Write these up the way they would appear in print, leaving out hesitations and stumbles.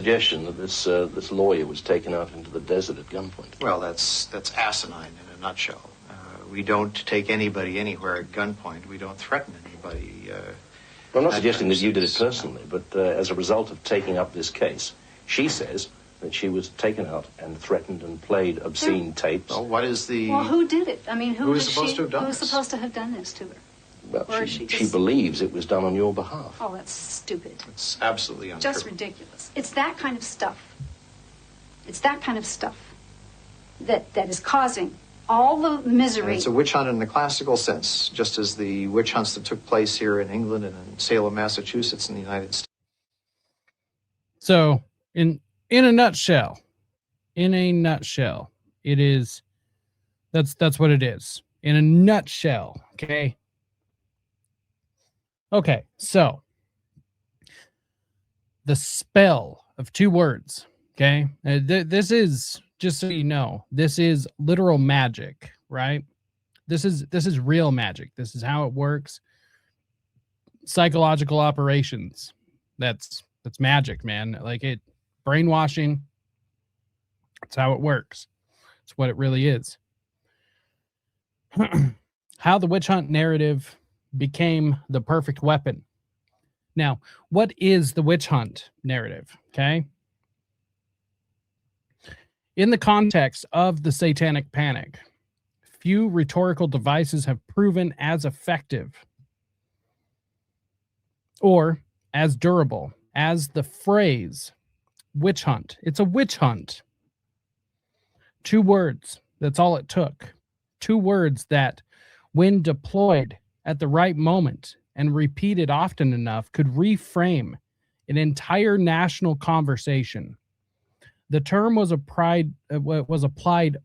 Suggestion that this lawyer was taken out into the desert at gunpoint. Well, that's asinine in a nutshell. We don't take anybody anywhere at gunpoint. We don't threaten anybody. Well, I'm not suggesting that you did it personally, but as a result of taking up this case, she says that she was taken out and threatened and played obscene tapes. Well, what is the... Well, who did it? I mean, who is supposed to have done Who's this? supposed to have done this to her? Well, she believes it was done on your behalf. Oh, that's stupid. It's absolutely untrue. Just ridiculous. It's that kind of stuff. It's that kind of stuff that is causing all the misery. And it's a witch hunt in the classical sense, just as the witch hunts that took place here in England and in Salem, Massachusetts in the United States. So, in a nutshell, it is, that's what it is. In a nutshell, okay? Okay, so the spell of 2 words, okay? This is, just so you know, this is literal magic, right? This is real magic. This is how it works. Psychological operations. That's magic, man. Like it, brainwashing. That's how it works. It's what it really is. How the witch hunt narrative became the perfect weapon. Now, what is the witch hunt narrative? Okay. In the context of the Satanic Panic, few rhetorical devices have proven as effective or as durable as the phrase witch hunt. It's a witch hunt. 2 words. That's all it took. 2 words that, when deployed at the right moment and repeated often enough, could reframe an entire national conversation. The term was applied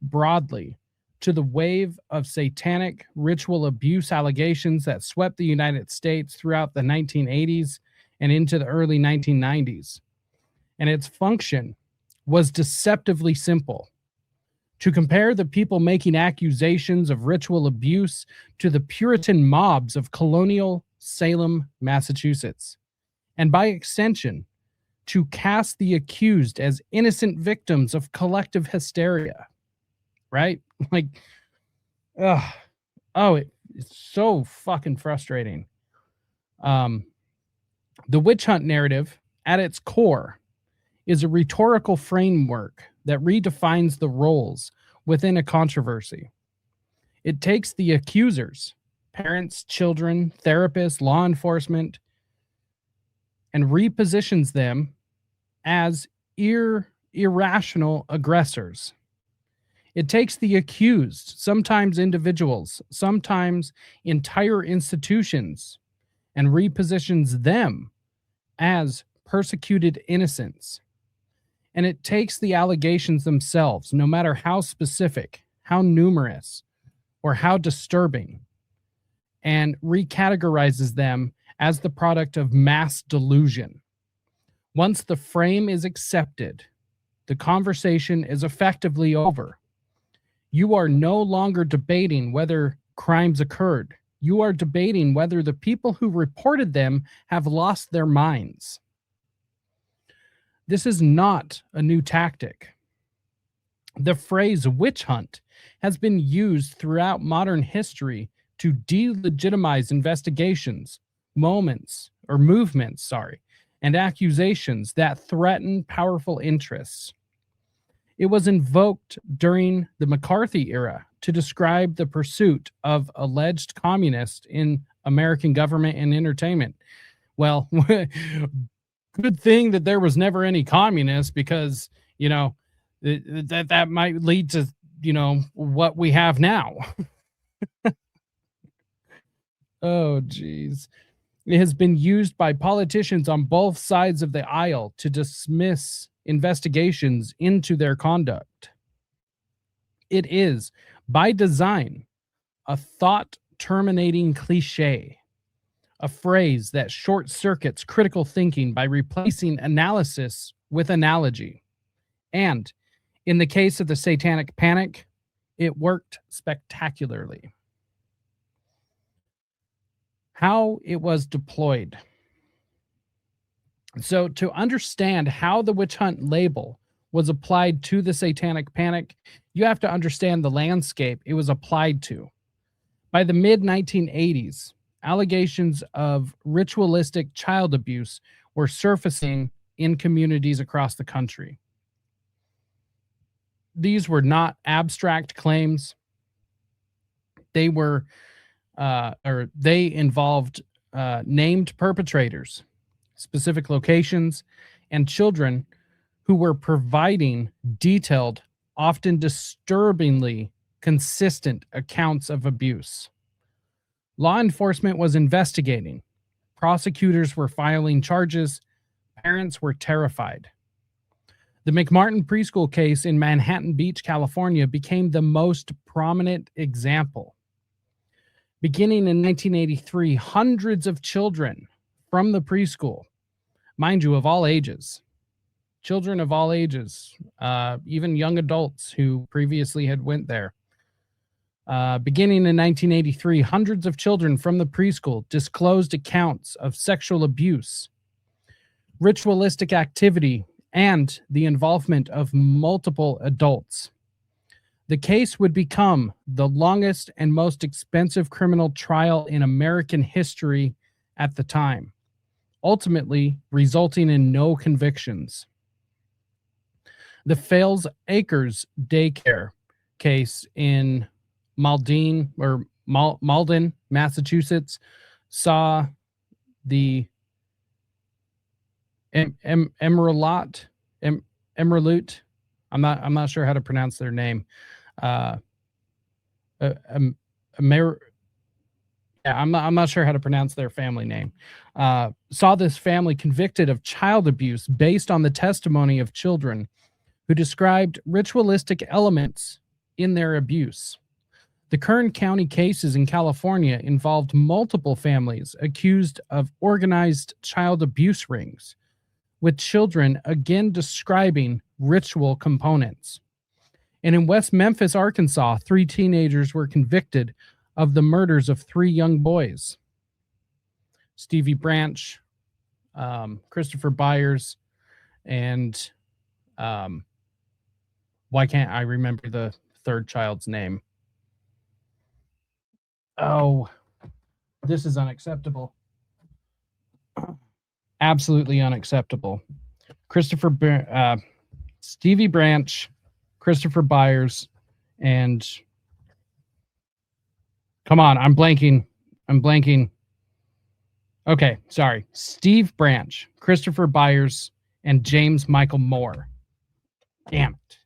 broadly to the wave of satanic ritual abuse allegations that swept the United States throughout the 1980s and into the early 1990s. And its function was deceptively simple: to compare the people making accusations of ritual abuse to the Puritan mobs of colonial Salem, Massachusetts, and by extension, to cast the accused as innocent victims of collective hysteria. Right? Like, it's so fucking frustrating. The witch hunt narrative, at its core, is a rhetorical framework that redefines the roles within a controversy. It takes the accusers, parents, children, therapists, law enforcement, and repositions them as irrational aggressors. It takes the accused, sometimes individuals, sometimes entire institutions, and repositions them as persecuted innocents. And it takes the allegations themselves, no matter how specific, how numerous, or how disturbing, and recategorizes them as the product of mass delusion. Once the frame is accepted, the conversation is effectively over. You are no longer debating whether crimes occurred. You are debating whether the people who reported them have lost their minds. This is not a new tactic. The phrase witch hunt has been used throughout modern history to delegitimize investigations, movements, and accusations that threaten powerful interests. It was invoked during the McCarthy era to describe the pursuit of alleged communists in American government and entertainment. Well, good thing that there was never any communists, because, you know, that might lead to, you know, what we have now. Oh, geez. It has been used by politicians on both sides of the aisle to dismiss investigations into their conduct. It is, by design, a thought-terminating cliche, a phrase that short-circuits critical thinking by replacing analysis with analogy. And in the case of the Satanic Panic, it worked spectacularly. How it was deployed. So to understand how the witch hunt label was applied to the Satanic Panic, you have to understand the landscape it was applied to. By the mid-1980s, allegations of ritualistic child abuse were surfacing in communities across the country. These were not abstract claims. They were, they involved named perpetrators, specific locations, and children who were providing detailed, often disturbingly consistent accounts of abuse. Law enforcement was investigating. Prosecutors were filing charges. Parents were terrified. The McMartin preschool case in Manhattan Beach, California, became the most prominent example. Beginning in 1983, hundreds of children from the preschool, mind you, of all ages, children of all ages, even young adults who previously had went there. Beginning in 1983, hundreds of children from the preschool disclosed accounts of sexual abuse, ritualistic activity, and the involvement of multiple adults. The case would become the longest and most expensive criminal trial in American history at the time, ultimately resulting in no convictions. The Fales Acres daycare case in Malden, Massachusetts, saw the Emerald. I'm not sure how to pronounce their name. I'm not sure how to pronounce their family name. Saw this family convicted of child abuse based on the testimony of children who described ritualistic elements in their abuse. The Kern County cases in California involved multiple families accused of organized child abuse rings, with children again describing ritual components. And in West Memphis, Arkansas, 3 teenagers were convicted of the murders of 3 young boys. Stevie Branch, Christopher Byers, and why can't I remember the third child's name? Oh, this is unacceptable. Absolutely unacceptable. Stevie Branch, Christopher Byers, and come on, I'm blanking. Okay, sorry. Steve Branch, Christopher Byers, and James Michael Moore. Damn it.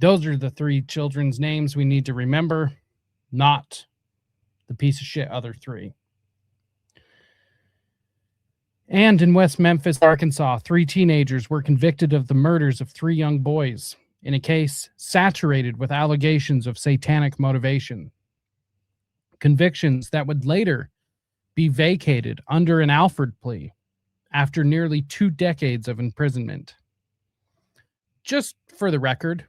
Those are the 3 children's names we need to remember, not the piece of shit other 3. And in West Memphis, Arkansas, 3 teenagers were convicted of the murders of 3 young boys in a case saturated with allegations of satanic motivation. Convictions that would later be vacated under an Alford plea after nearly 2 decades of imprisonment. Just for the record,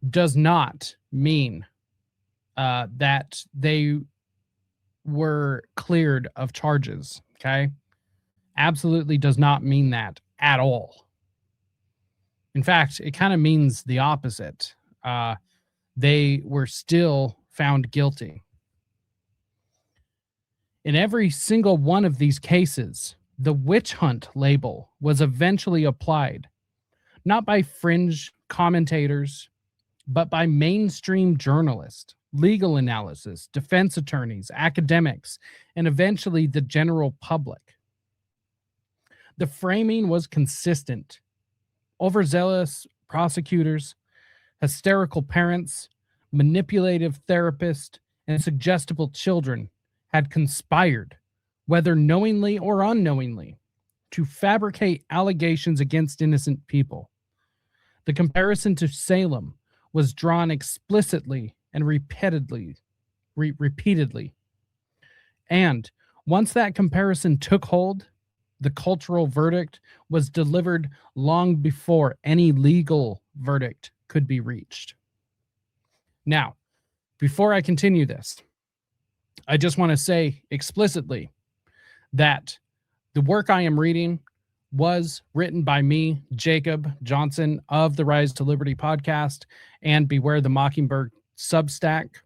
does not mean that they were cleared of charges, okay? Absolutely does not mean that at all. In fact, it kind of means the opposite. They were still found guilty. In every single one of these cases, the witch hunt label was eventually applied, not by fringe commentators, but by mainstream journalists, legal analysis, defense attorneys, academics, and eventually the general public. The framing was consistent. Overzealous prosecutors, hysterical parents, manipulative therapists, and suggestible children had conspired, whether knowingly or unknowingly, to fabricate allegations against innocent people. The comparison to Salem was drawn explicitly and repeatedly. And once that comparison took hold, the cultural verdict was delivered long before any legal verdict could be reached. Now, before I continue this, I just want to say explicitly that The work I am reading was written by me, Jacob Johnson of the Rise to Liberty podcast and Beware the Mockingbird Substack.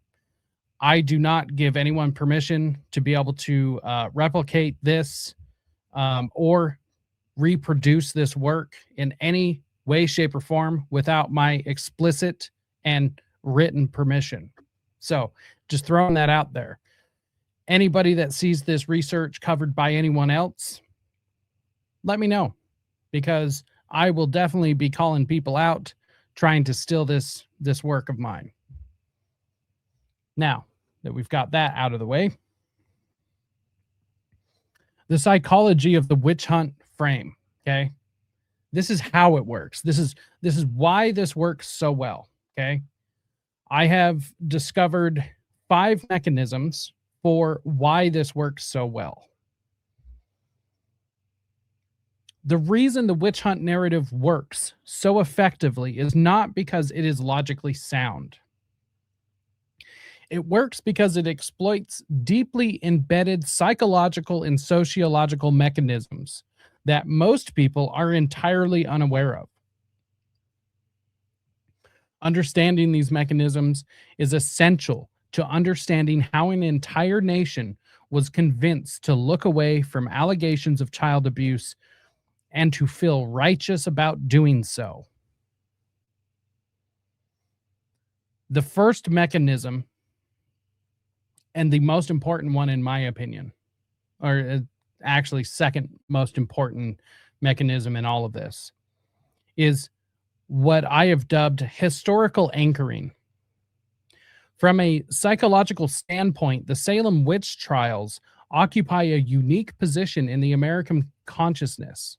I do not give anyone permission to be able to replicate this or reproduce this work in any way, shape, or form without my explicit and written permission. So just throwing that out there. Anybody that sees this research covered by anyone else, let me know, because I will definitely be calling people out trying to steal this work of mine. Now that we've got that out of the way, the psychology of the witch hunt frame, okay? This is how it works. This is why this works so well, okay? I have discovered 5 mechanisms for why this works so well. The reason the witch hunt narrative works so effectively is not because it is logically sound. It works because it exploits deeply embedded psychological and sociological mechanisms that most people are entirely unaware of. Understanding these mechanisms is essential to understanding how an entire nation was convinced to look away from allegations of child abuse and to feel righteous about doing so. The first mechanism, and the most important one in my opinion, or actually second most important mechanism in all of this, is what I have dubbed historical anchoring. From a psychological standpoint, the Salem witch trials occupy a unique position in the American consciousness.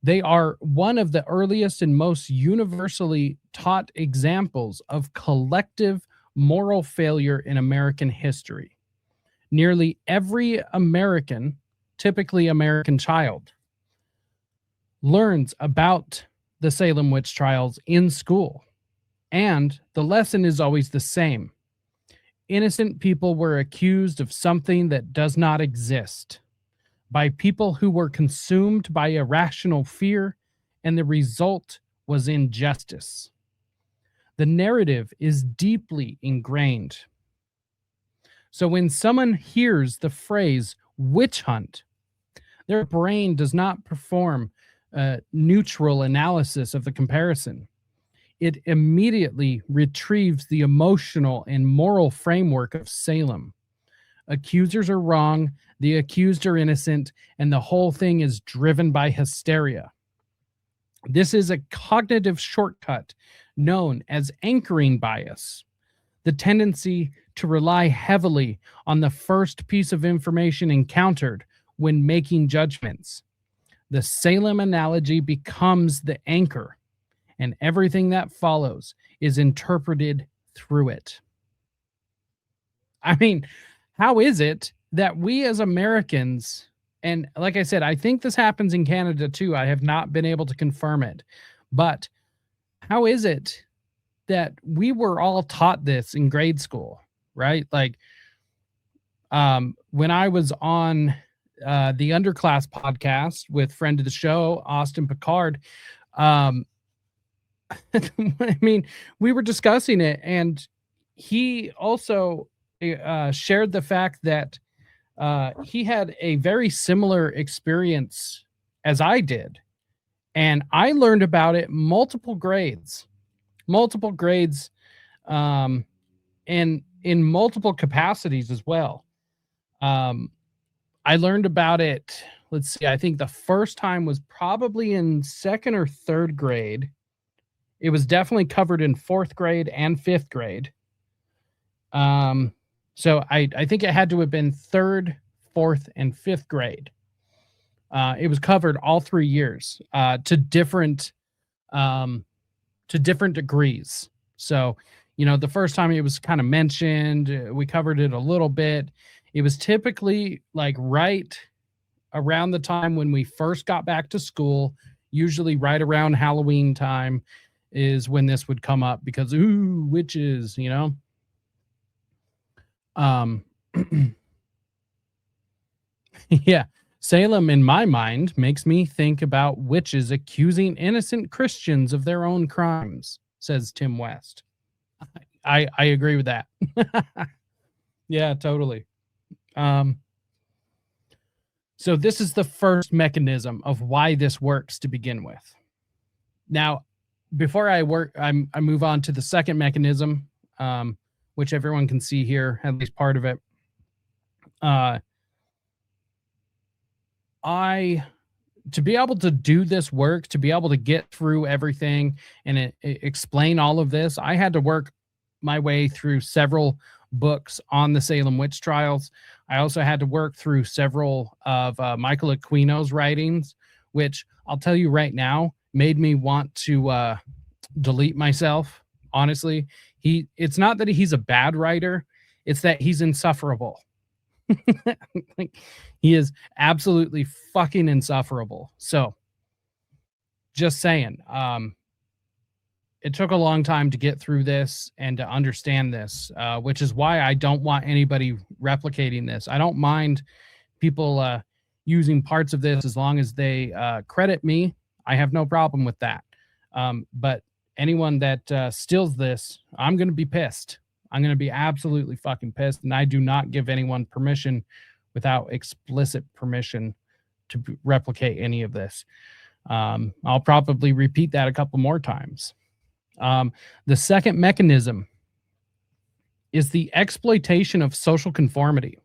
They are one of the earliest and most universally taught examples of collective moral failure in American history. Nearly every American, typically American child, learns about the Salem witch trials in school. And the lesson is always the same. Innocent people were accused of something that does not exist by people who were consumed by irrational fear, and the result was injustice. The narrative is deeply ingrained. So when someone hears the phrase witch hunt, their brain does not perform a neutral analysis of the comparison. It immediately retrieves the emotional and moral framework of Salem. Accusers are wrong, the accused are innocent, and the whole thing is driven by hysteria. This is a cognitive shortcut known as anchoring bias, the tendency to rely heavily on the first piece of information encountered when making judgments. The Salem analogy becomes the anchor, and everything that follows is interpreted through it. I mean, how is it that we as Americans, and like I said, I think this happens in Canada too. I have not been able to confirm it, but how is it that we were all taught this in grade school, right? Like, when I was on the Underclass podcast with friend of the show, Austin Picard, I mean, we were discussing it, and he also shared the fact that he had a very similar experience as I did. And I learned about it multiple grades, and in multiple capacities as well. I learned about it, let's see, I think the first time was probably in 2nd or 3rd grade. It was definitely covered in 4th grade and 5th grade. So I think it had to have been 3rd, 4th, and 5th grade. It was covered all 3 years to different degrees. So, you know, the first time it was kind of mentioned, we covered it a little bit. It was typically like right around the time when we first got back to school, usually right around Halloween time is when this would come up because, ooh, witches, you know? Yeah. Salem, in my mind, makes me think about witches accusing innocent Christians of their own crimes, says Tim West. I agree with that. Yeah, totally. So this is the first mechanism of why this works to begin with. Now, before I move on to the second mechanism, which everyone can see here, at least part of it. To be able to do this work, to be able to get through everything and explain all of this, I had to work my way through several books on the Salem witch trials. I also had to work through several of Michael Aquino's writings, which I'll tell you right now made me want to delete myself. Honestly, it's not that he's a bad writer, it's that he's insufferable. Like, he is absolutely fucking insufferable. So just saying, it took a long time to get through this and to understand this, which is why I don't want anybody replicating this. I don't mind people using parts of this as long as they credit me. I have no problem with that. But anyone that steals this, I'm going to be pissed. I'm going to be absolutely fucking pissed. And I do not give anyone permission without explicit permission to replicate any of this. I'll probably repeat that a couple more times. The second mechanism is the exploitation of social conformity.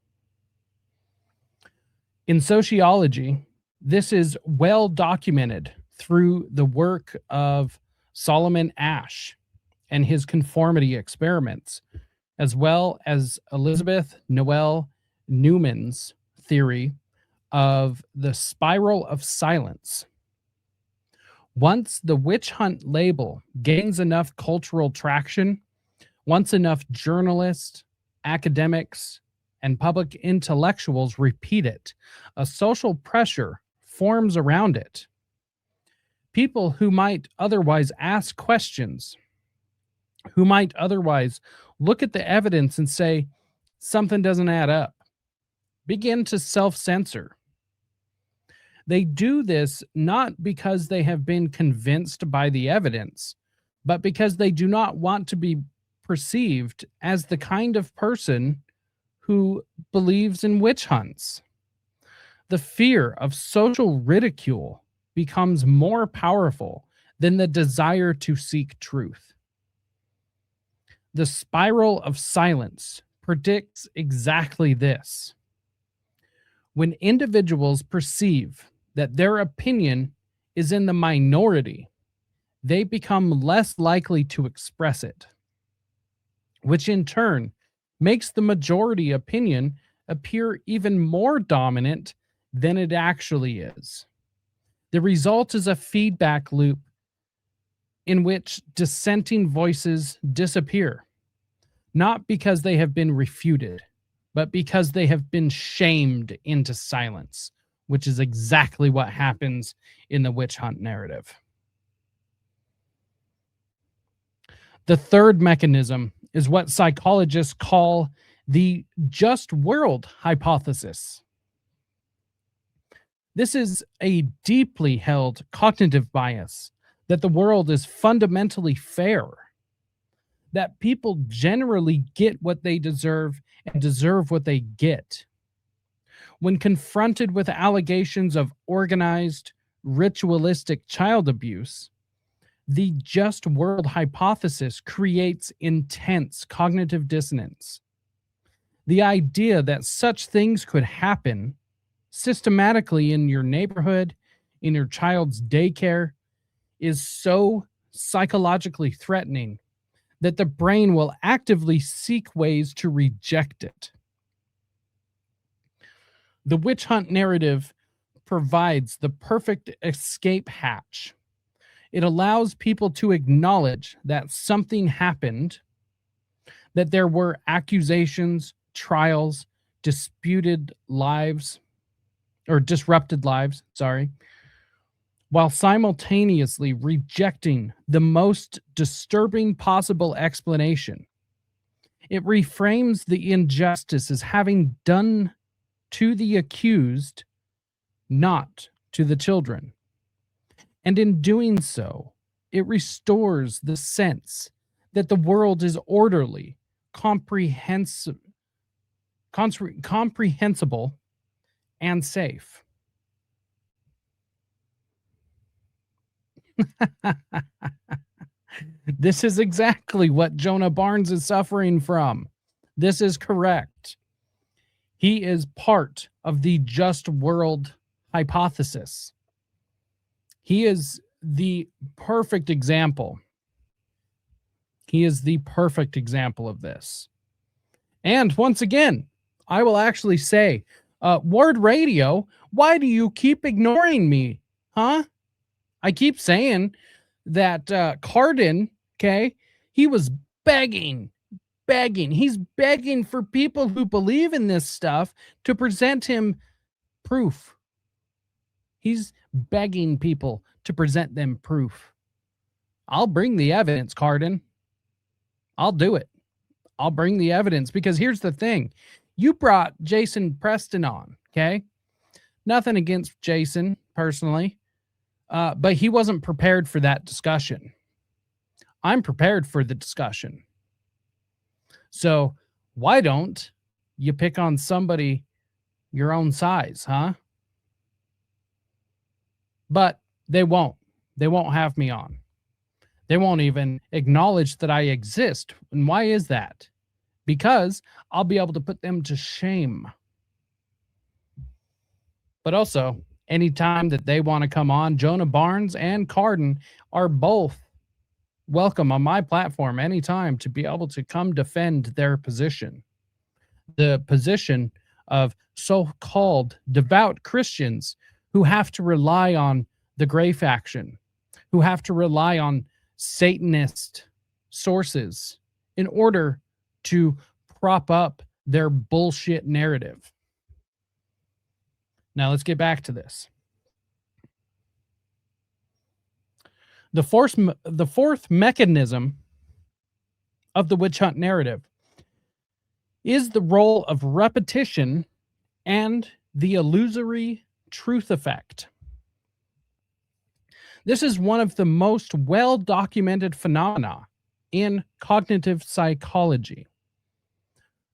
In sociology, this is well documented through the work of Solomon Asch and his conformity experiments, as well as Elizabeth Noel Newman's theory of the spiral of silence. Once the witch hunt label gains enough cultural traction, once enough journalists, academics, and public intellectuals repeat it, a social pressure forms around it. People who might otherwise ask questions, who might otherwise look at the evidence and say, something doesn't add up, begin to self-censor. They do this not because they have been convinced by the evidence, but because they do not want to be perceived as the kind of person who believes in witch hunts. The fear of social ridicule becomes more powerful than the desire to seek truth. The spiral of silence predicts exactly this. When individuals perceive that their opinion is in the minority, they become less likely to express it, which in turn makes the majority opinion appear even more dominant than it actually is. The result is a feedback loop in which dissenting voices disappear, not because they have been refuted, but because they have been shamed into silence, which is exactly what happens in the witch hunt narrative. The third mechanism is what psychologists call the just world hypothesis. This is a deeply held cognitive bias that the world is fundamentally fair, that people generally get what they deserve and deserve what they get. When confronted with allegations of organized, ritualistic child abuse, the just world hypothesis creates intense cognitive dissonance. The idea that such things could happen systematically in your neighborhood, in your child's daycare, is so psychologically threatening that the brain will actively seek ways to reject it. The witch hunt narrative provides the perfect escape hatch. It allows people to acknowledge that something happened, that there were accusations, trials, disrupted lives, while simultaneously rejecting the most disturbing possible explanation. It reframes the injustice as having done to the accused not to the children. And in doing so, it restores the sense that the world is orderly, comprehensible, and safe. This is exactly what Jonah Barnes is suffering from. This is correct. He is part of the just world hypothesis. He is the perfect example. He is the perfect example of this. And once again, I will actually say, Ward Radio, why do you keep ignoring me? Huh? I keep saying that Cardin, okay, he was begging. He's begging for people who believe in this stuff to present him proof. He's begging people to present them proof. I'll bring the evidence, Cardin. I'll do it. I'll bring the evidence, because here's the thing. You brought Jason Preston on, okay? Nothing against Jason personally, but he wasn't prepared for that discussion. I'm prepared for the discussion. So why don't you pick on somebody your own size, huh? But they won't. They won't have me on. They won't even acknowledge that I exist. And why is that? Because I'll be able to put them to shame. But also, anytime that they want to come on, Jonah Barnes and Cardin are both welcome on my platform anytime to be able to come defend their position. The position of so-called devout Christians who have to rely on the Gray faction, who have to rely on Satanist sources in order to prop up their bullshit narrative. Now let's get back to this. The fourth mechanism of the witch hunt narrative is the role of repetition and the illusory truth effect. This is one of the most well-documented phenomena in cognitive psychology.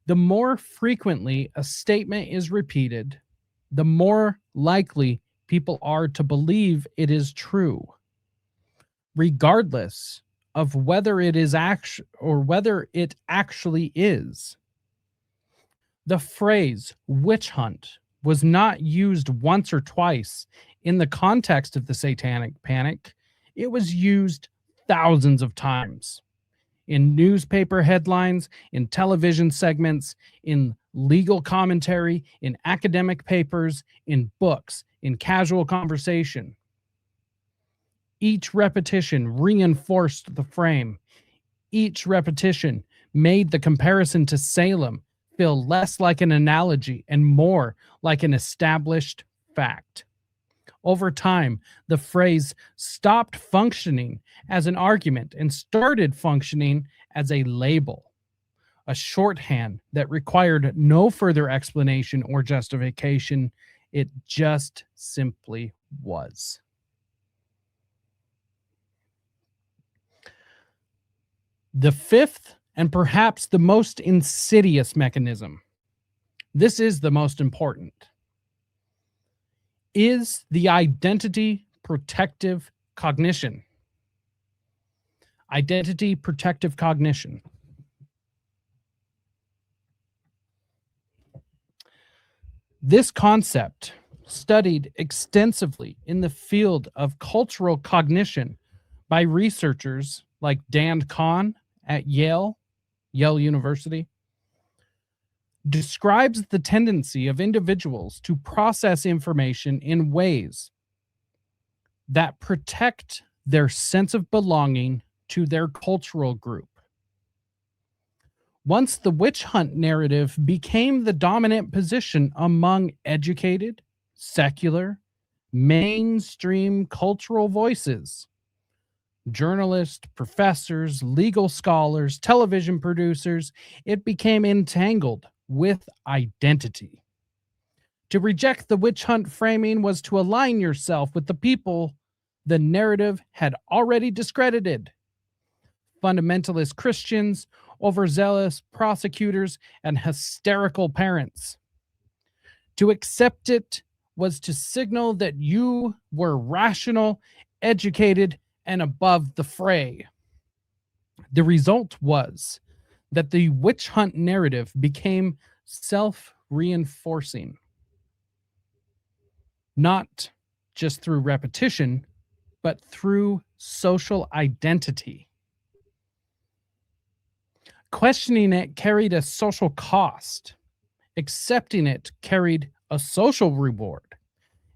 The more frequently a statement is repeated, the more likely people are to believe it is true, regardless of whether it is whether it actually is. The phrase witch hunt was not used once or twice in the context of the Satanic Panic. It was used thousands of times in newspaper headlines, in television segments, in legal commentary, in academic papers, in books, in casual conversation. Each repetition reinforced the frame. Each repetition made the comparison to Salem feel less like an analogy and more like an established fact. Over time, the phrase stopped functioning as an argument and started functioning as a label, a shorthand that required no further explanation or justification. It just simply was. The fifth, and perhaps the most insidious mechanism, this is the most important, is the identity protective cognition. Identity protective cognition. This concept, studied extensively in the field of cultural cognition by researchers like Dan Kahn at Yale University, describes the tendency of individuals to process information in ways that protect their sense of belonging to their cultural group. Once the witch hunt narrative became the dominant position among educated, secular, mainstream cultural voices, journalists, professors, legal scholars, television producers, it became entangled with identity. To reject the witch hunt framing was to align yourself with the people the narrative had already discredited. Fundamentalist Christians, overzealous prosecutors, and hysterical parents. To accept it was to signal that you were rational, educated, and above the fray. The result was that the witch hunt narrative became self-reinforcing. Not just through repetition, but through social identity. Questioning it carried a social cost. Accepting it carried a social reward.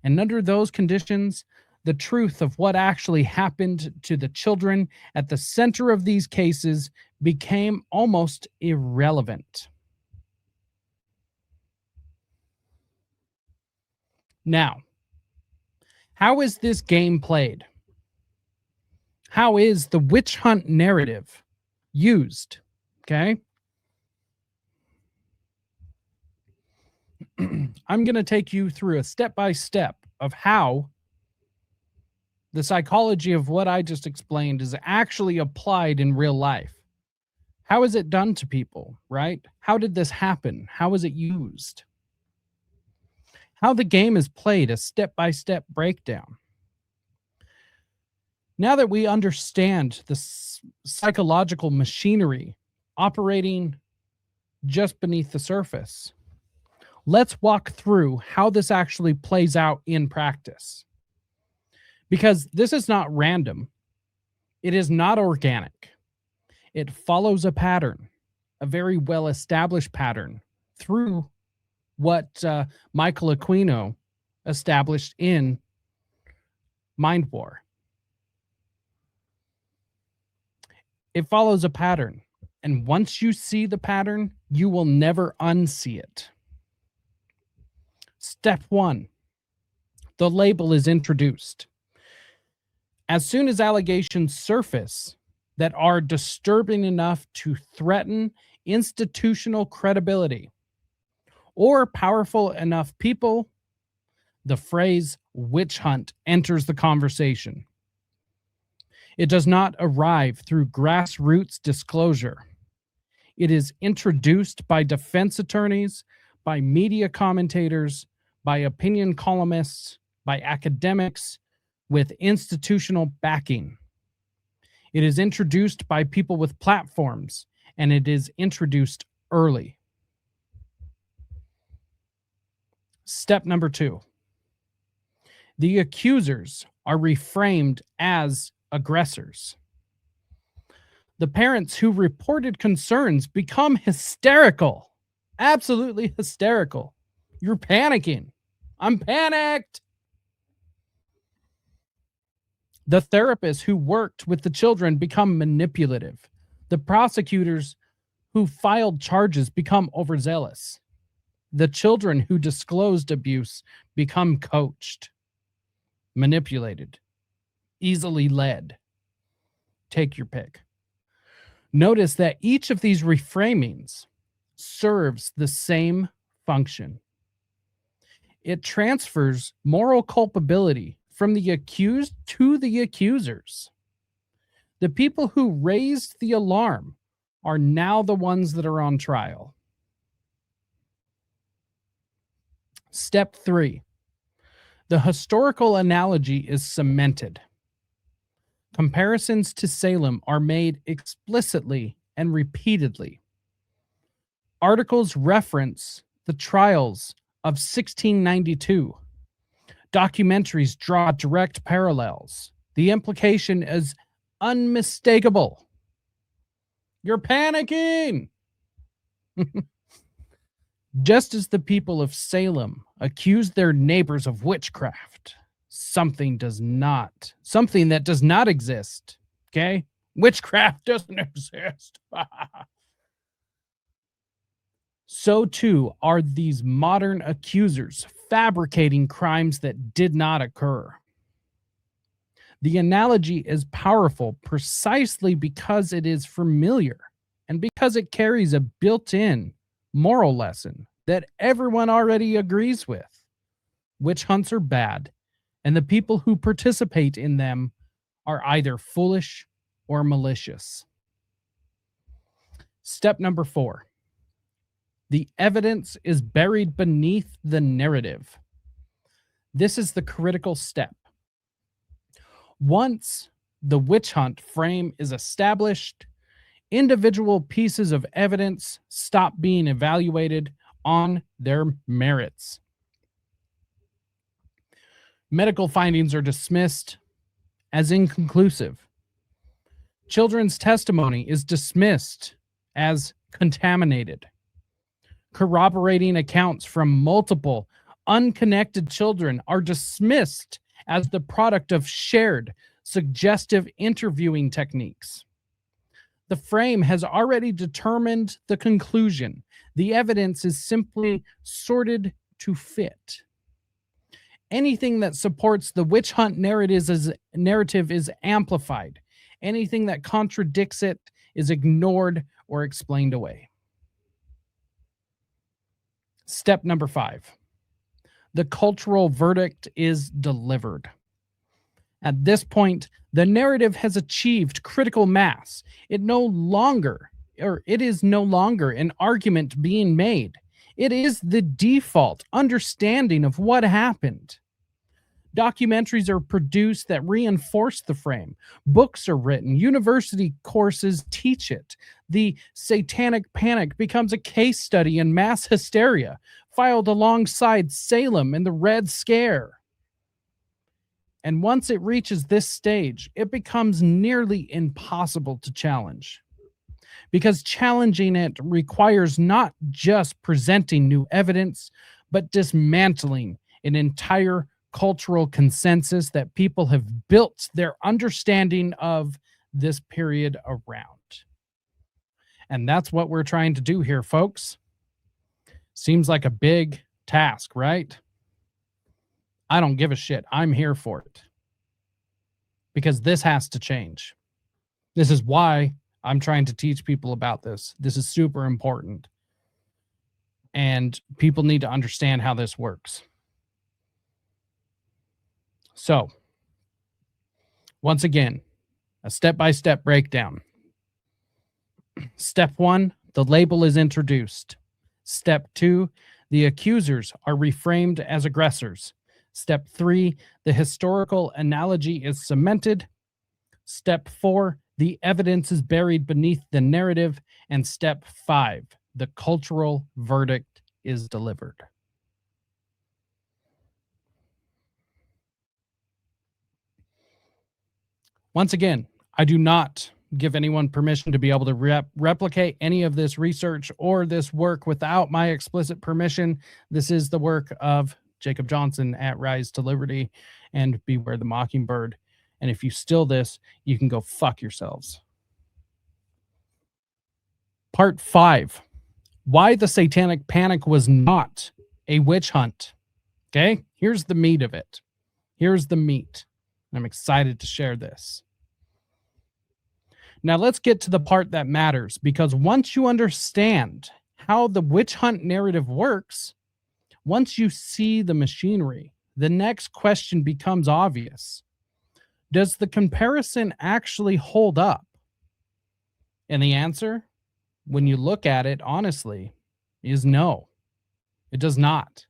And under those conditions, the truth of what actually happened to the children at the center of these cases became almost irrelevant. Now, how is this game played? How is the witch hunt narrative used? Okay. I'm going to take you through a step-by-step of how the psychology of what I just explained is actually applied in real life. How is it done to people, right? How did this happen? How is it used? How the game is played, a step-by-step breakdown. Now that we understand the psychological machinery operating just beneath the surface, let's walk through how this actually plays out in practice. Because this is not random. It is not organic. It follows a pattern, a very well-established pattern, through what Michael Aquino established in Mind War. It follows a pattern. And once you see the pattern, you will never unsee it. Step 1, the label is introduced. As soon as allegations surface that are disturbing enough to threaten institutional credibility or powerful enough people, the phrase witch hunt enters the conversation. It does not arrive through grassroots disclosure. It is introduced by defense attorneys, by media commentators, by opinion columnists, by academics, with institutional backing. It is introduced by people with platforms, and it is introduced early. Step number 2. The accusers are reframed as aggressors. The parents who reported concerns become hysterical, absolutely hysterical. You're panicking. I'm panicked. The therapists who worked with the children become manipulative. The prosecutors who filed charges become overzealous. The children who disclosed abuse become coached, manipulated, easily led. Take your pick. Notice that each of these reframings serves the same function. It transfers moral culpability from the accused to the accusers. The people who raised the alarm are now the ones that are on trial. Step 3. The historical analogy is cemented. Comparisons to Salem are made explicitly and repeatedly. Articles reference the trials of 1692. Documentaries draw direct parallels. The implication is unmistakable. You're panicking. Just as the people of Salem accused their neighbors of witchcraft, something that does not exist. Okay? Witchcraft doesn't exist. So too are these modern accusers fabricating crimes that did not occur. The analogy is powerful precisely because it is familiar and because it carries a built-in moral lesson that everyone already agrees with. witch hunts are bad, and the people who participate in them are either foolish or malicious. Step number 4. The evidence is buried beneath the narrative. This is the critical step. Once the witch hunt frame is established, individual pieces of evidence stop being evaluated on their merits. Medical findings are dismissed as inconclusive. Children's testimony is dismissed as contaminated. Corroborating accounts from multiple unconnected children are dismissed as the product of shared, suggestive interviewing techniques. The frame has already determined the conclusion. The evidence is simply sorted to fit. Anything that supports the witch hunt narrative is amplified. Anything that contradicts it is ignored or explained away. Step number 5. The cultural verdict is delivered. At this point, the narrative has achieved critical mass. It is no longer an argument being made. It is the default understanding of what happened. Documentaries are produced that reinforce the frame. Books are written. University courses teach it. The Satanic Panic becomes a case study in mass hysteria, filed alongside Salem and the Red Scare. And once it reaches this stage, it becomes nearly impossible to challenge. Because challenging it requires not just presenting new evidence, but dismantling an entire cultural consensus that people have built their understanding of this period around. And that's what we're trying to do here, folks. Seems like a big task, right? I don't give a shit. I'm here for it. Because this has to change. This is why I'm trying to teach people about this. This is super important. And people need to understand how this works. So, once again, a step-by-step breakdown. Step 1, the label is introduced. Step 2, the accusers are reframed as aggressors. Step 3, the historical analogy is cemented. Step 4, the evidence is buried beneath the narrative. And step 5, the cultural verdict is delivered. Once again, I do not give anyone permission to be able to replicate any of this research or this work without my explicit permission. This is the work of Jacob Johnson at Rise to Liberty and Beware the Mockingbird. And if you steal this, you can go fuck yourselves. Part 5. Why the Satanic Panic was not a witch hunt. Okay? Here's the meat of it. Here's the meat. I'm excited to share this. Now let's get to the part that matters, because once you understand how the witch hunt narrative works, once you see the machinery, the next question becomes obvious. Does the comparison actually hold up? And the answer, when you look at it honestly, is no. It does not.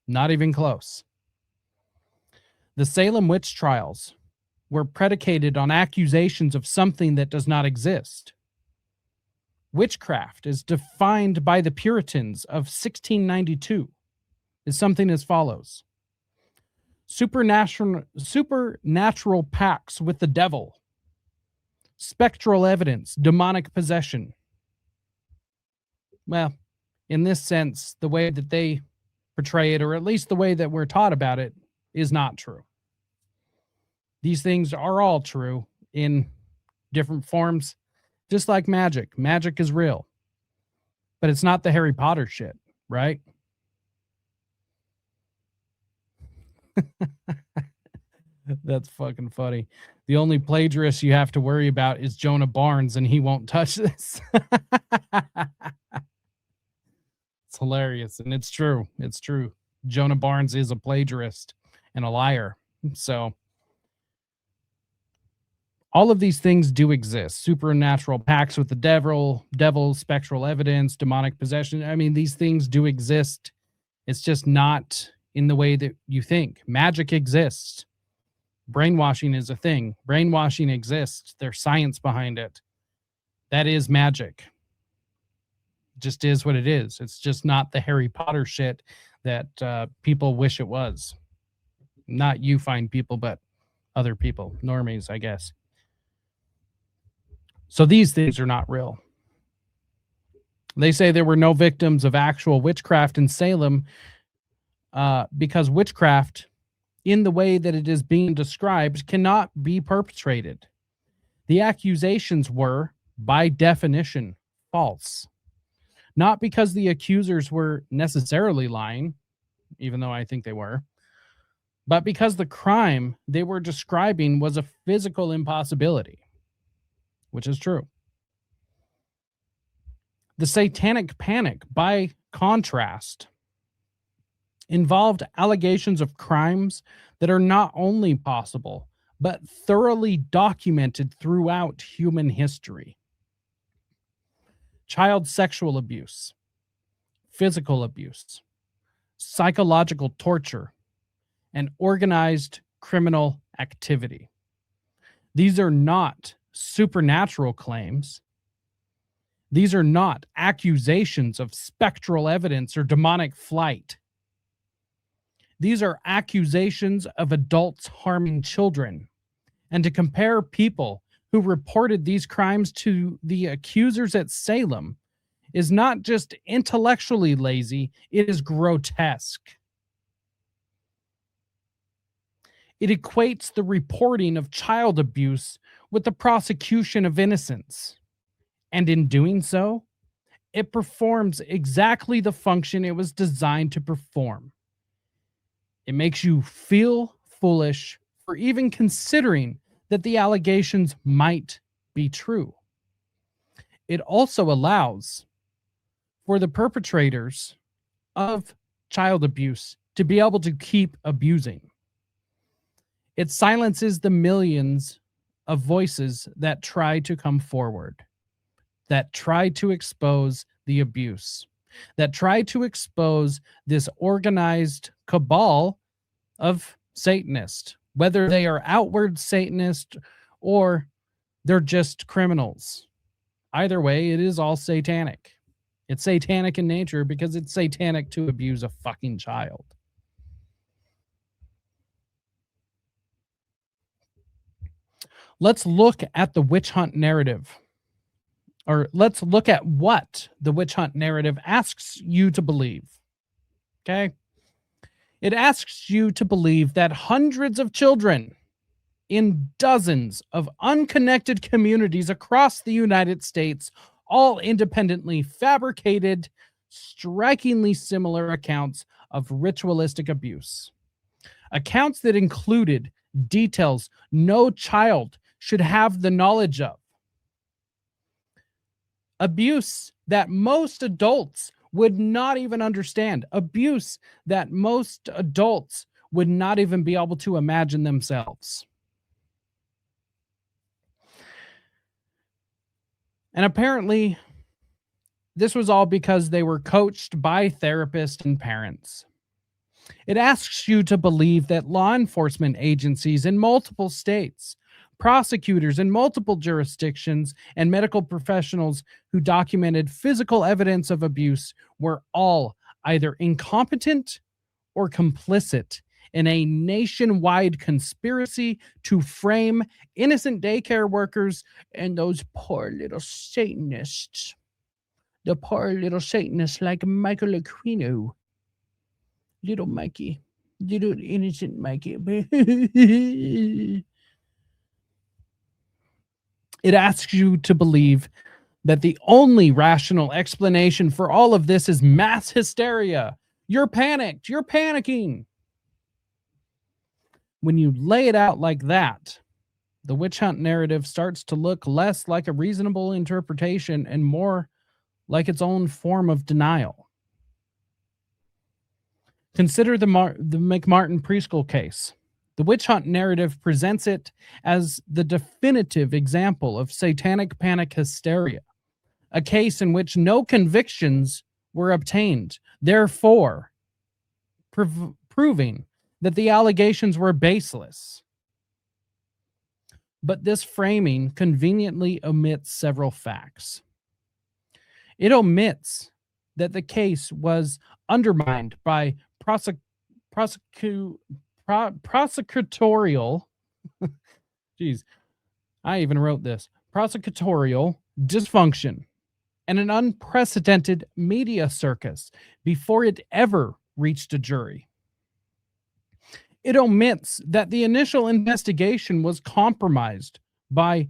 Not even close. The Salem witch trials were predicated on accusations of something that does not exist. Witchcraft, as defined by the Puritans of 1692, is something as follows. Supernatural pacts with the devil, spectral evidence, demonic possession. Well, in this sense, the way that they portray it, or at least the way that we're taught about it, is not true. These things are all true in different forms, just like magic. Magic is real, but it's not the Harry Potter shit, right? That's fucking funny. The only plagiarist you have to worry about is Jonah Barnes, and he won't touch this. It's hilarious, and it's true. It's true. Jonah Barnes is a plagiarist and a liar. So all of these things do exist. Supernatural pacts with the devil, spectral evidence, demonic possession. I mean, these things do exist. It's just not in the way that you think. Magic exists. Brainwashing is a thing. Brainwashing exists. There's science behind it. That is magic. Just is what it is. It's just not the Harry Potter shit that people wish it was. Not you fine people, but other people, normies, I guess. So these things are not real. They say there were no victims of actual witchcraft in Salem because witchcraft, in the way that it is being described, cannot be perpetrated. The accusations were, by definition, false. Not because the accusers were necessarily lying, even though I think they were, but because the crime they were describing was a physical impossibility, which is true. The Satanic Panic, by contrast, involved allegations of crimes that are not only possible, but thoroughly documented throughout human history. Child sexual abuse, physical abuse, psychological torture, and organized criminal activity. These are not supernatural claims. These are not accusations of spectral evidence or demonic flight. These are accusations of adults harming children. And to compare people who reported these crimes to the accusers at Salem is not just intellectually lazy, it is grotesque. It equates the reporting of child abuse with the prosecution of innocence. And in doing so, it performs exactly the function it was designed to perform. It makes you feel foolish for even considering that the allegations might be true. It also allows for the perpetrators of child abuse to be able to keep abusing. It silences the millions of voices that try to come forward, that try to expose the abuse, that try to expose this organized cabal of Satanists, whether they are outward Satanist or they're just criminals. Either way, it is all satanic. It's satanic in nature because it's satanic to abuse a fucking child. Let's look at the witch hunt narrative. Or let's look at what the witch hunt narrative asks you to believe. Okay? It asks you to believe that hundreds of children in dozens of unconnected communities across the United States all independently fabricated, strikingly similar accounts of ritualistic abuse. Accounts that included details no child should have the knowledge of. Abuse that most adults would not even understand. Abuse that most adults would not even be able to imagine themselves. And apparently, this was all because they were coached by therapists and parents. It asks you to believe that law enforcement agencies in multiple states, prosecutors in multiple jurisdictions, and medical professionals who documented physical evidence of abuse were all either incompetent or complicit in a nationwide conspiracy to frame innocent daycare workers and those poor little Satanists. The poor little Satanists like Michael Aquino. Little Mikey. Little innocent Mikey. It asks you to believe that the only rational explanation for all of this is mass hysteria. You're panicked. You're panicking. When you lay it out like that, the witch hunt narrative starts to look less like a reasonable interpretation and more like its own form of denial. Consider the McMartin preschool case. The witch hunt narrative presents it as the definitive example of satanic panic hysteria, a case in which no convictions were obtained, therefore proving that the allegations were baseless. But this framing conveniently omits several facts. It omits that the case was undermined by prosecutorial geez, I even wrote this, prosecutorial dysfunction and an unprecedented media circus before it ever reached a jury. It omits that the initial investigation was compromised by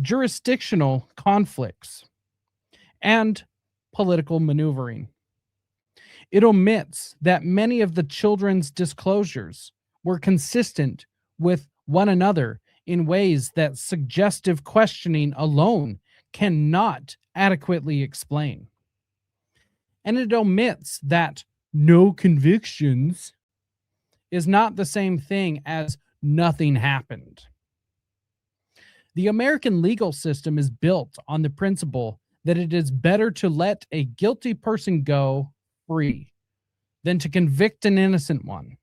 jurisdictional conflicts and political maneuvering. It omits that many of the children's disclosures were consistent with one another in ways that suggestive questioning alone cannot adequately explain. And it omits that no convictions is not the same thing as nothing happened. The American legal system is built on the principle that it is better to let a guilty person go free than to convict an innocent one.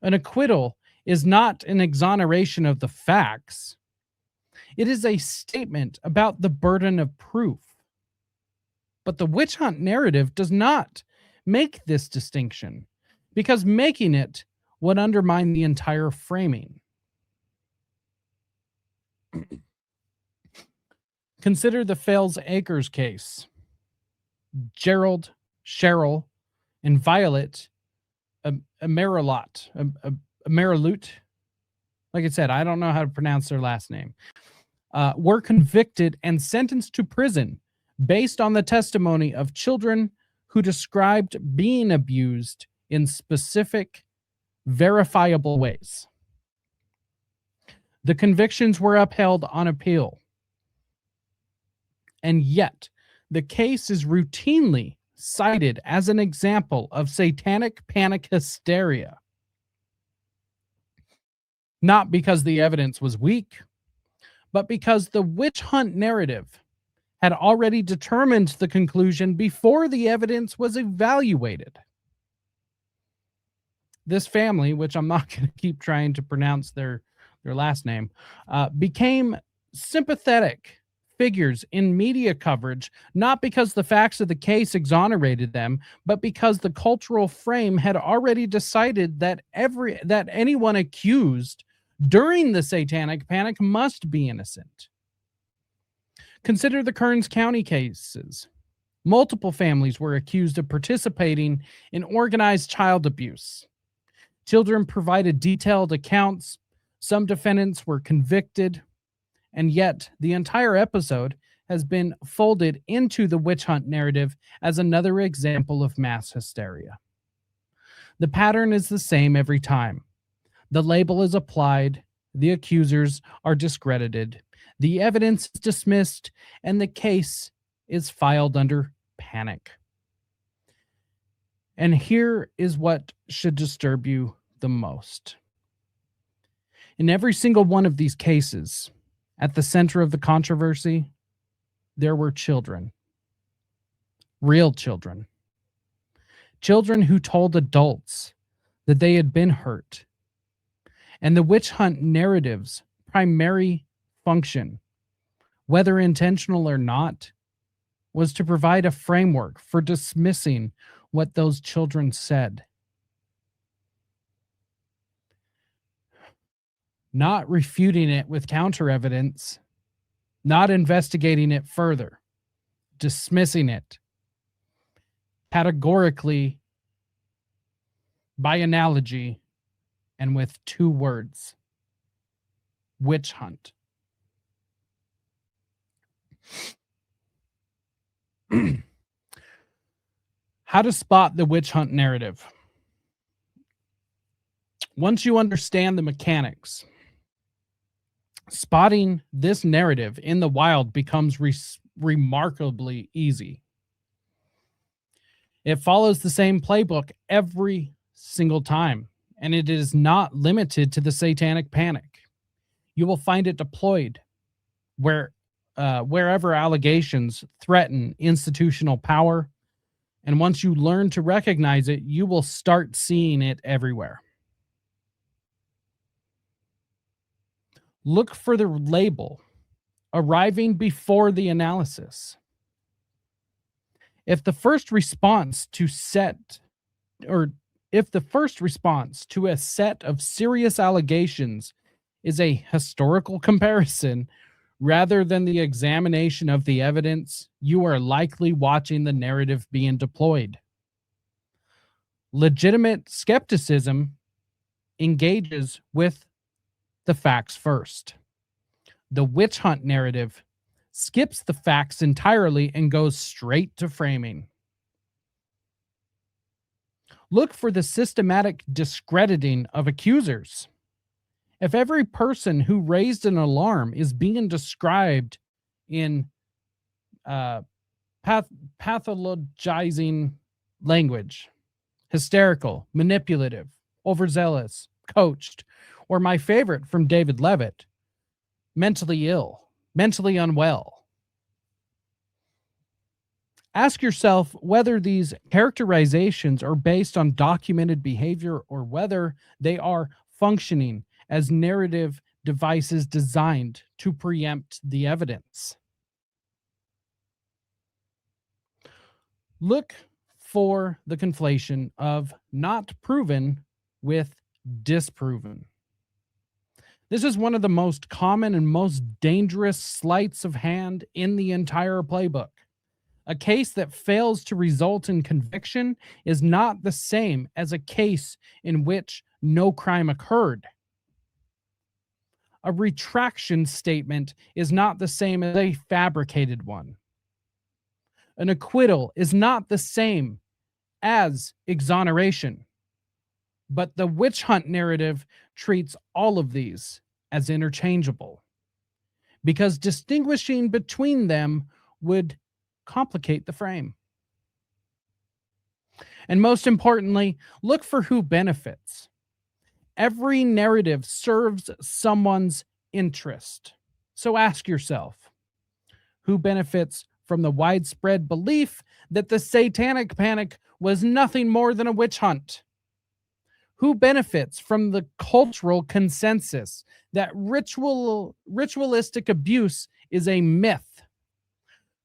An acquittal is not an exoneration of the facts. It is a statement about the burden of proof. But the witch hunt narrative does not make this distinction, because making it would undermine the entire framing. Consider the Fales Acres case. Gerald, Cheryl, and Violet Amerilut. Like I said, I don't know how to pronounce their last name. Were convicted and sentenced to prison based on the testimony of children who described being abused in specific, verifiable ways. The convictions were upheld on appeal. And yet, the case is routinely cited as an example of satanic panic hysteria. Not because the evidence was weak, but because the witch hunt narrative had already determined the conclusion before the evidence was evaluated. This family, which I'm not going to keep trying to pronounce their last name, became sympathetic figures in media coverage, not because the facts of the case exonerated them, but because the cultural frame had already decided that anyone accused during the satanic panic must be innocent. Consider the Kearns County cases. Multiple families were accused of participating in organized child abuse. Children provided detailed accounts. Some defendants were convicted. And yet, the entire episode has been folded into the witch hunt narrative as another example of mass hysteria. The pattern is the same every time. The label is applied, the accusers are discredited, the evidence is dismissed, and the case is filed under panic. And here is what should disturb you the most. In every single one of these cases, at the center of the controversy, there were children. Real children. Children who told adults that they had been hurt. And the witch hunt narrative's primary function, whether intentional or not, was to provide a framework for dismissing what those children said. Not refuting it with counter evidence, not investigating it further, dismissing it categorically by analogy and with two words: witch hunt. How to spot the witch hunt narrative. Once you understand the mechanics, spotting this narrative in the wild becomes remarkably easy. It follows the same playbook every single time, and it is not limited to the satanic panic. You will find it deployed wherever allegations threaten institutional power, and once you learn to recognize it, you will start seeing it everywhere. Look for the label arriving before the analysis. If the first response to a set of serious allegations is a historical comparison rather than the examination of the evidence, you are likely watching the narrative being deployed. Legitimate skepticism engages with the facts first. The witch hunt narrative skips the facts entirely and goes straight to framing. Look for the systematic discrediting of accusers. If every person who raised an alarm is being described in pathologizing language, hysterical, manipulative, overzealous, coached, or my favorite from David Levitt, mentally ill, mentally unwell. Ask yourself whether these characterizations are based on documented behavior or whether they are functioning as narrative devices designed to preempt the evidence. Look for the conflation of not proven with disproven. This is one of the most common and most dangerous sleights of hand in the entire playbook. A case that fails to result in conviction is not the same as a case in which no crime occurred. A retraction statement is not the same as a fabricated one. An acquittal is not the same as exoneration. But the witch hunt narrative treats all of these as interchangeable, because distinguishing between them would complicate the frame. And most importantly, look for who benefits. Every narrative serves someone's interest. So ask yourself, who benefits from the widespread belief that the satanic panic was nothing more than a witch hunt? Who benefits from the cultural consensus that ritualistic abuse is a myth?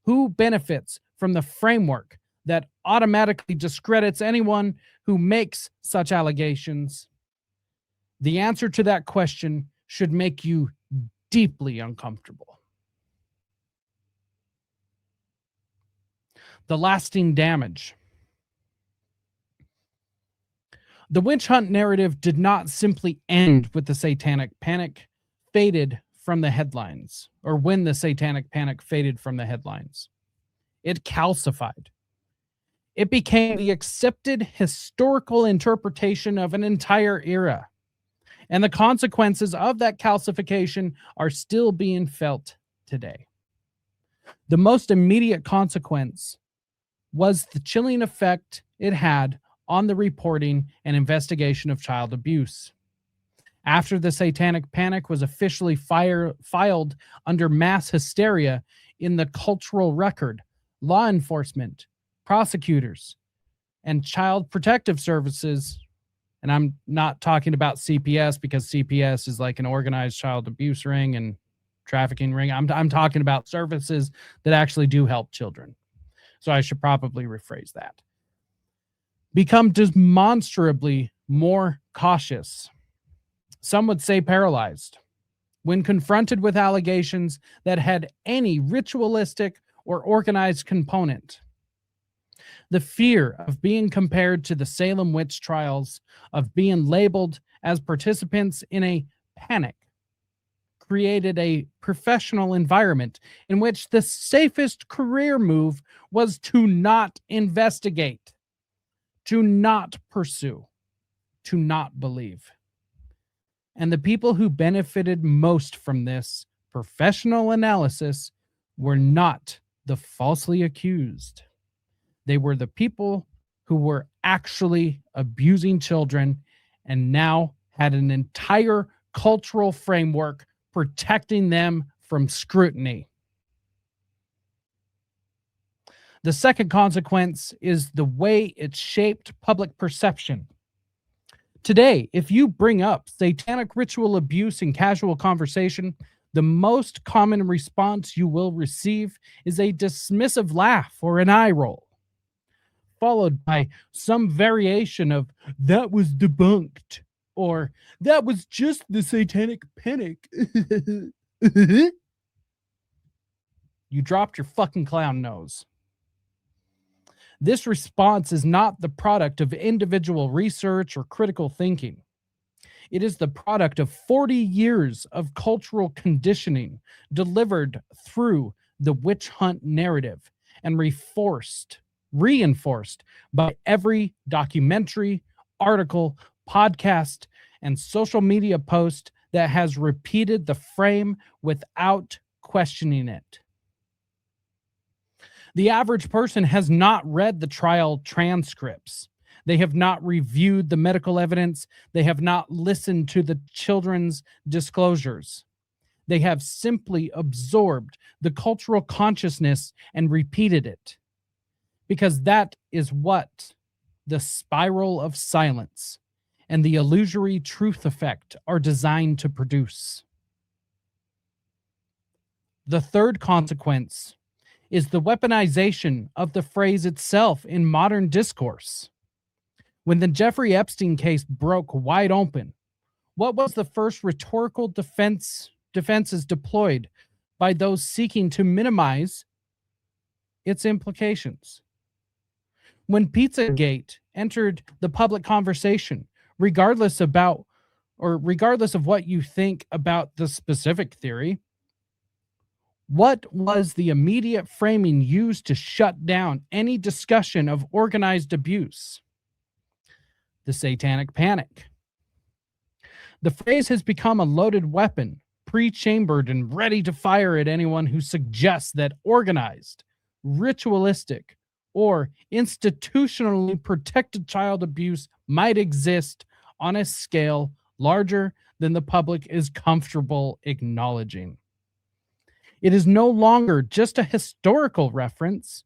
Who benefits from the framework that automatically discredits anyone who makes such allegations? The answer to that question should make you deeply uncomfortable. The lasting damage. The witch hunt narrative did not simply end with the satanic panic faded from the headlines, or when the satanic panic faded from the headlines. It calcified. It became the accepted historical interpretation of an entire era. And the consequences of that calcification are still being felt today. The most immediate consequence was the chilling effect it had on the reporting and investigation of child abuse. After the satanic panic was officially filed under mass hysteria in the cultural record, law enforcement, prosecutors, and child protective services, and I'm not talking about CPS because CPS is like an organized child abuse ring and trafficking ring. I'm talking about services that actually do help children. So I should probably rephrase that. Become demonstrably more cautious. Some would say paralyzed. When confronted with allegations that had any ritualistic or organized component. The fear of being compared to the Salem witch trials, of being labeled as participants in a panic, created a professional environment in which the safest career move was to not investigate, to not pursue, to not believe. And the people who benefited most from this professional analysis were not the falsely accused. They were the people who were actually abusing children and now had an entire cultural framework protecting them from scrutiny. The second consequence is the way it shaped public perception. Today, if you bring up satanic ritual abuse in casual conversation, the most common response you will receive is a dismissive laugh or an eye roll, followed by some variation of, "That was debunked," or "That was just the satanic panic." You dropped your fucking clown nose. This response is not the product of individual research or critical thinking. It is the product of 40 years of cultural conditioning delivered through the witch hunt narrative and reinforced by every documentary, article, podcast, and social media post that has repeated the frame without questioning it. The average person has not read the trial transcripts. They have not reviewed the medical evidence. They have not listened to the children's disclosures. They have simply absorbed the cultural consciousness and repeated it, because that is what the spiral of silence and the illusory truth effect are designed to produce. The third consequence is the weaponization of the phrase itself in modern discourse. When the Jeffrey Epstein case broke wide open, what was the first rhetorical defenses deployed by those seeking to minimize its implications? When Pizzagate entered the public conversation, regardless of what you think about the specific theory, what was the immediate framing used to shut down any discussion of organized abuse? The satanic panic. The phrase has become a loaded weapon, pre-chambered and ready to fire at anyone who suggests that organized, ritualistic, or institutionally protected child abuse might exist on a scale larger than the public is comfortable acknowledging. It is no longer just a historical reference.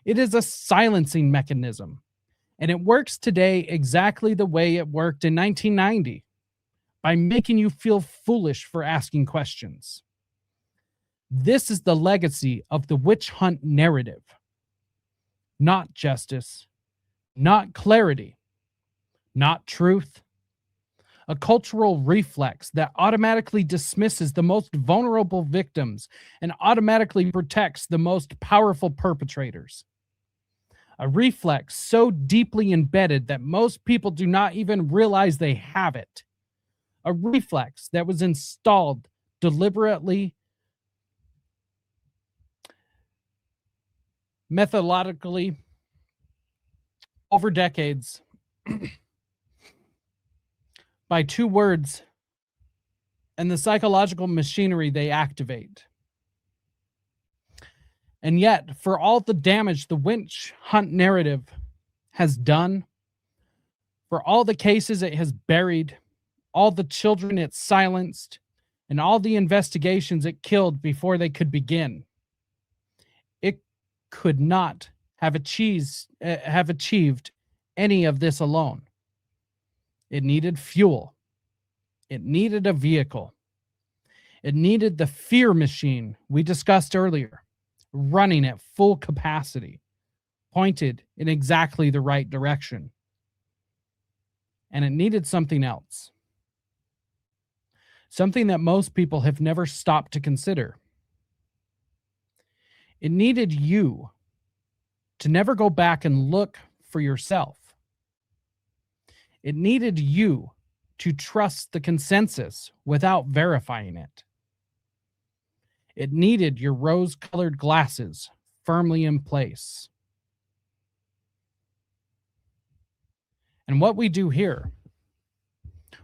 It is a silencing mechanism. And it works today exactly the way it worked in 1990, by making you feel foolish for asking questions. This is the legacy of the witch hunt narrative. Not justice, not clarity, not truth. A cultural reflex that automatically dismisses the most vulnerable victims and automatically protects the most powerful perpetrators. A reflex so deeply embedded that most people do not even realize they have it. A reflex that was installed deliberately, methodologically, over decades, by two words and the psychological machinery they activate. And yet, for all the damage the witch hunt narrative has done, for all the cases it has buried, all the children it silenced, and all the investigations it killed before they could begin, it could not have achieved any of this alone. It needed fuel. It needed a vehicle. It needed the fear machine we discussed earlier, running at full capacity, pointed in exactly the right direction. And it needed something else. Something that most people have never stopped to consider. It needed you to never go back and look for yourself. It needed you to trust the consensus without verifying it. It needed your rose-colored glasses firmly in place. And what we do here,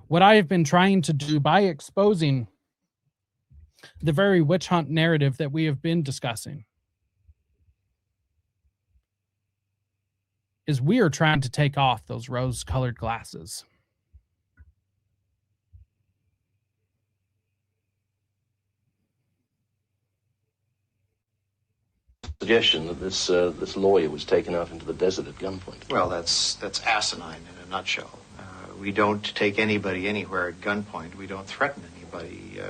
what I have been trying to do by exposing the very witch hunt narrative that we have been discussing, is we are trying to take off those rose-colored glasses. Suggestion that this lawyer was taken out into the desert at gunpoint. Well, that's asinine in a nutshell. We don't take anybody anywhere at gunpoint. We don't threaten anybody.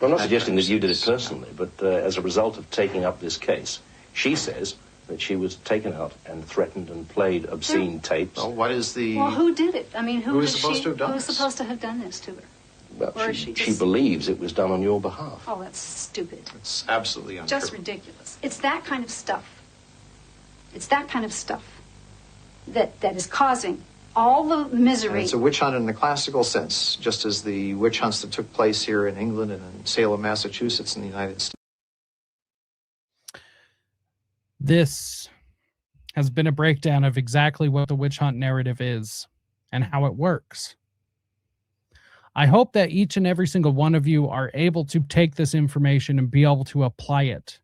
I'm not suggesting that you did it personally, but as a result of taking up this case, she says that she was taken out and threatened and played obscene tapes. Well, what is the... Well, who did it? I mean, Who is supposed to have done Who's this? supposed to have done this to her? Well, Or she just- believes it was done on your behalf. Oh, that's stupid. It's absolutely untrue. Just ridiculous. It's that kind of stuff. It's that kind of stuff that is causing all the misery. And it's a witch hunt in the classical sense, just as the witch hunts that took place here in England and in Salem, Massachusetts in the United States. This has been a breakdown of exactly what the witch hunt narrative is and how it works. I hope that each and every single one of you are able to take this information and be able to apply it.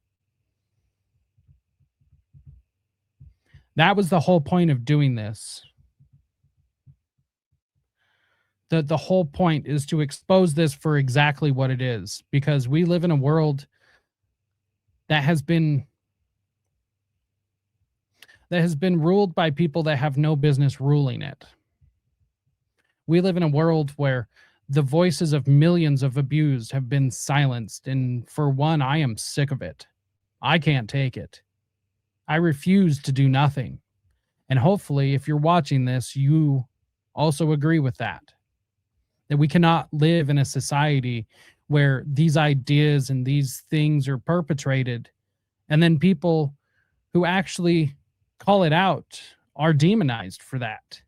That was the whole point of doing this. The whole point is to expose this for exactly what it is, because we live in a world that has been ruled by people that have no business ruling it. We live in a world where the voices of millions of abused have been silenced, and for one, I am sick of it. I can't take it. I refuse to do nothing. And hopefully, if you're watching this, you also agree with that. That we cannot live in a society where these ideas and these things are perpetrated, and then people who actually call it out are demonized for that.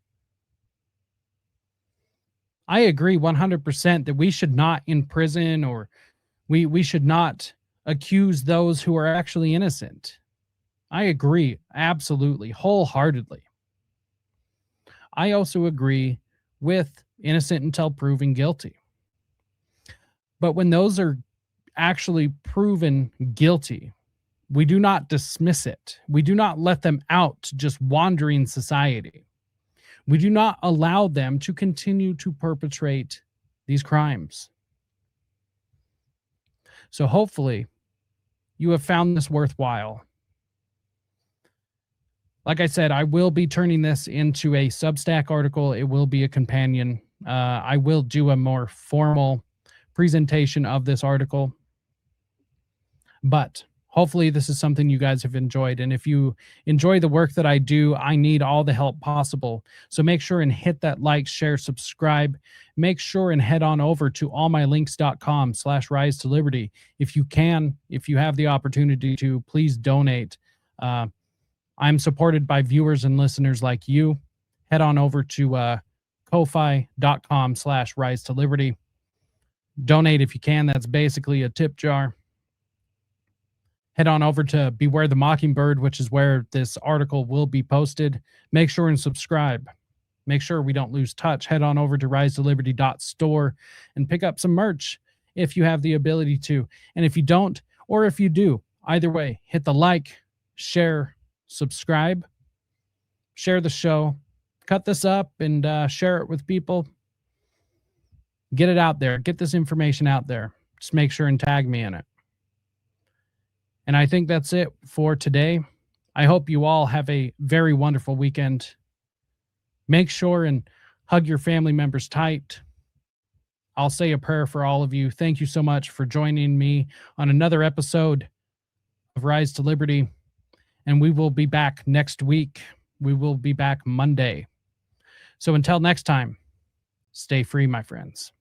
I agree 100% that we should not imprison, or we should not accuse those who are actually innocent. I agree absolutely, wholeheartedly. I also agree with innocent until proven guilty. But when those are actually proven guilty, we do not dismiss it. We do not let them out to just wandering society. We do not allow them to continue to perpetrate these crimes. So hopefully you have found this worthwhile. Like I said, I will be turning this into a Substack article. It will be a companion. I will do a more formal presentation of this article. But hopefully this is something you guys have enjoyed. And if you enjoy the work that I do, I need all the help possible. So make sure and hit that like, share, subscribe. Make sure and head on over to allmylinks.com/rise to liberty. If you can, if you have the opportunity to, please donate. I'm supported by viewers and listeners like you. Head on over to ko-fi.com/rise to liberty. Donate if you can. That's basically a tip jar. Head on over to Beware the Mockingbird, which is where this article will be posted. Make sure and subscribe. Make sure we don't lose touch. Head on over to risetoliberty.store and pick up some merch if you have the ability to. And if you don't, or if you do, either way, hit the like, share, subscribe, share the show, cut this up and share it with people. Get it out there. Get this information out there. Just make sure and tag me in it. And I think that's it for today. I hope you all have a very wonderful weekend. Make sure and hug your family members tight. I'll say a prayer for all of you. Thank you so much for joining me on another episode of Rise to Liberty. And we will be back next week. We will be back Monday. So until next time, stay free, my friends.